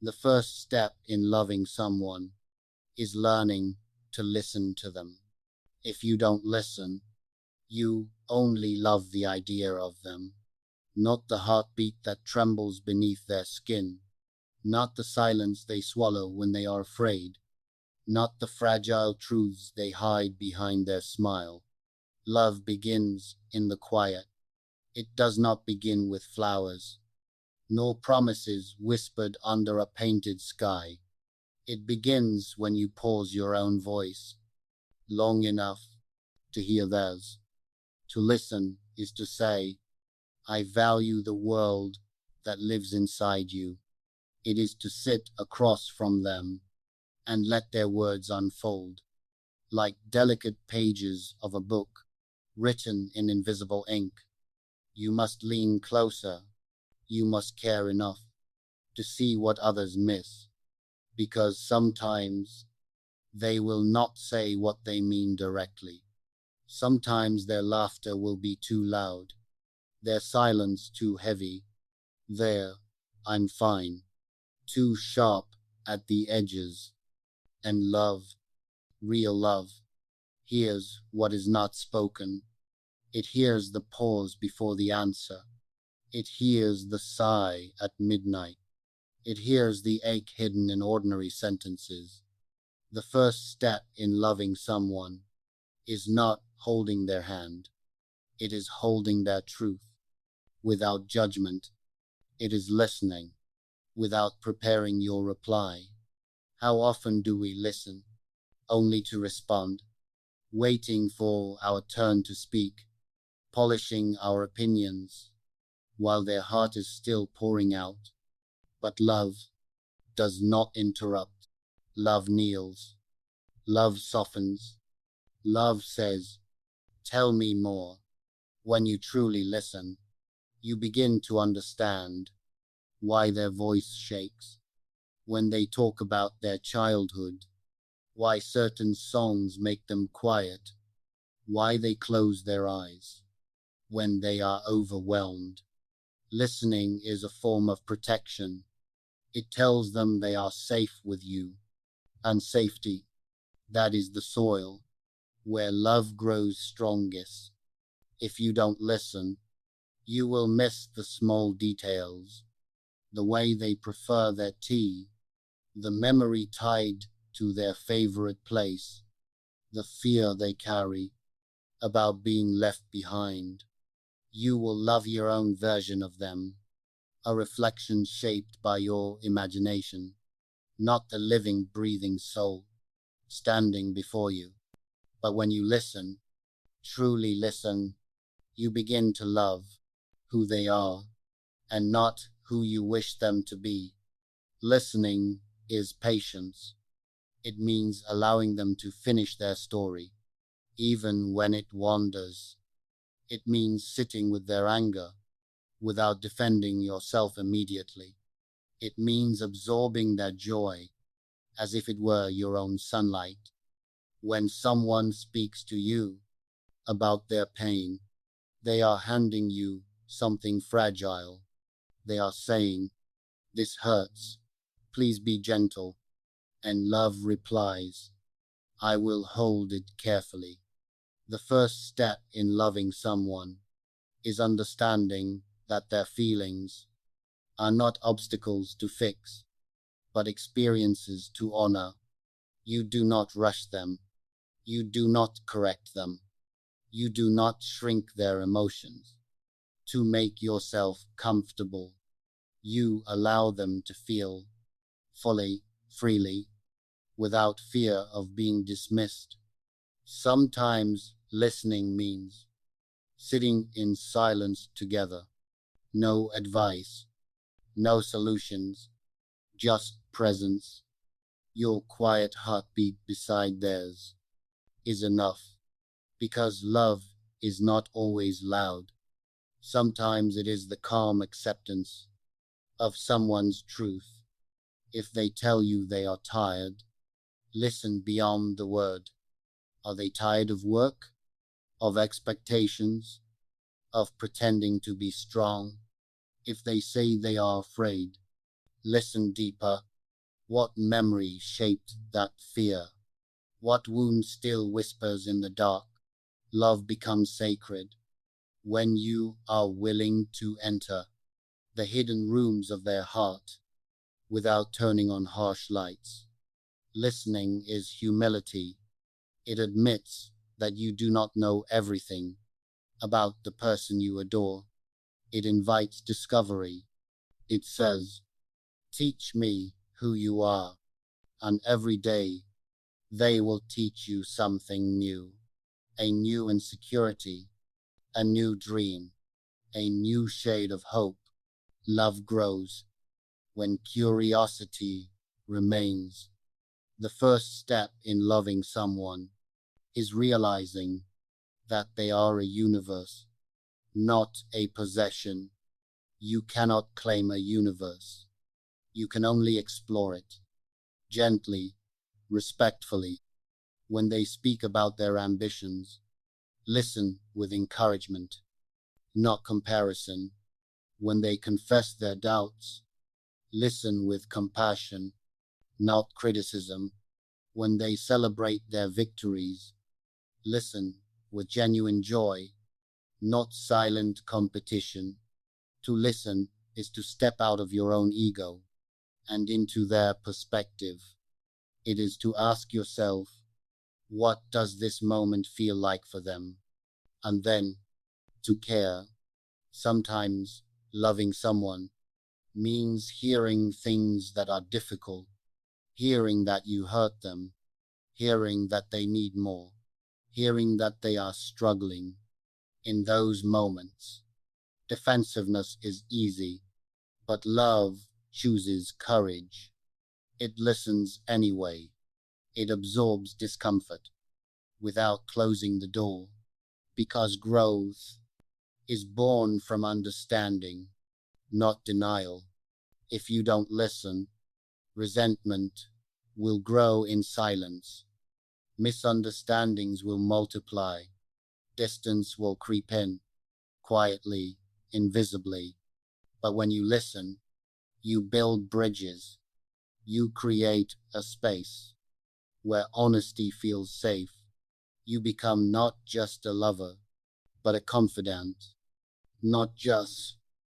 The first step in loving someone is learning to listen to them. If you don't listen, you only love the idea of them, not the heartbeat that trembles beneath their skin, not the silence they swallow when they are afraid, not the fragile truths they hide behind their smile. Love begins in the quiet. It does not begin with flowers, nor promises whispered under a painted sky. It begins when you pause your own voice long enough to hear theirs. To listen is to say, I value the world that lives inside you. It is to sit across from them and let their words unfold, like delicate pages of a book written in invisible ink. You must lean closer. You must care enough to see what others miss, because sometimes they will not say what they mean directly. Sometimes their laughter will be too loud, their silence too heavy, their I'm fine too sharp at the edges. And love, real love, hears what is not spoken. It hears the pause before the answer. It hears the sigh at midnight. It hears the ache hidden in ordinary sentences. The first step in loving someone is not holding their hand. It is holding their truth without judgment. It is listening without preparing your reply. How often do we listen only to respond, waiting for our turn to speak, polishing our opinions while their heart is still pouring out? But love does not interrupt. Love kneels. Love softens. Love says, tell me more. When you truly listen, you begin to understand why their voice shakes when they talk about their childhood, why certain songs make them quiet, why they close their eyes when they are overwhelmed. Listening is a form of protection. It tells them they are safe with you, and safety, that is the soil where love grows strongest. If you don't listen, you will miss the small details, the way they prefer their tea, the memory tied to their favorite place, the fear they carry about being left behind. You will love your own version of them, a reflection shaped by your imagination, not the living, breathing soul standing before you. But when you listen, truly listen, you begin to love who they are and not who you wish them to be. Listening is patience. It means allowing them to finish their story, even when it wanders. It means sitting with their anger without defending yourself immediately. It means absorbing their joy as if it were your own sunlight. When someone speaks to you about their pain, they are handing you something fragile. They are saying, this hurts. Please be gentle. And love replies, I will hold it carefully. The first step in loving someone is understanding that their feelings are not obstacles to fix, but experiences to honor. You do not rush them. You do not correct them. You do not shrink their emotions to make yourself comfortable. You allow them to feel fully, freely, without fear of being dismissed. Sometimes listening means sitting in silence together. No advice, no solutions, just presence. Your quiet heartbeat beside theirs is enough, because love is not always loud. Sometimes it is the calm acceptance of someone's truth. If they tell you they are tired, listen beyond the word. Are they tired of work, of expectations, of pretending to be strong? If they say they are afraid, Listen deeper. What memory shaped that fear? What wound still whispers in the dark? Love becomes sacred when you are willing to enter the hidden rooms of their heart without turning on harsh lights. Listening is humility. It admits that you do not know everything about the person you adore. It invites discovery. It says, "Teach me who you are," and every day they will teach you something new. A new insecurity, a new dream, a new shade of hope. Love grows when curiosity remains. The first step in loving someone is realizing that they are a universe, not a possession. You cannot claim a universe. You can only explore it gently, respectfully. When they speak about their ambitions, listen with encouragement, not comparison. When they confess their doubts, listen with compassion, not criticism. When they celebrate their victories, listen with genuine joy, not silent competition. To listen is to step out of your own ego and into their perspective. It is to ask yourself, what does this moment feel like for them? And then to care. Sometimes loving someone means hearing things that are difficult, hearing that you hurt them, hearing that they need more, hearing that they are struggling. In those moments, defensiveness is easy, but love chooses courage. It listens anyway. It absorbs discomfort without closing the door, because growth is born from understanding, not denial. If you don't listen, resentment will grow in silence. Misunderstandings will multiply. Distance will creep in, quietly, invisibly. But when you listen, you build bridges. You create a space where honesty feels safe. You become not just a lover, but a confidant. Not just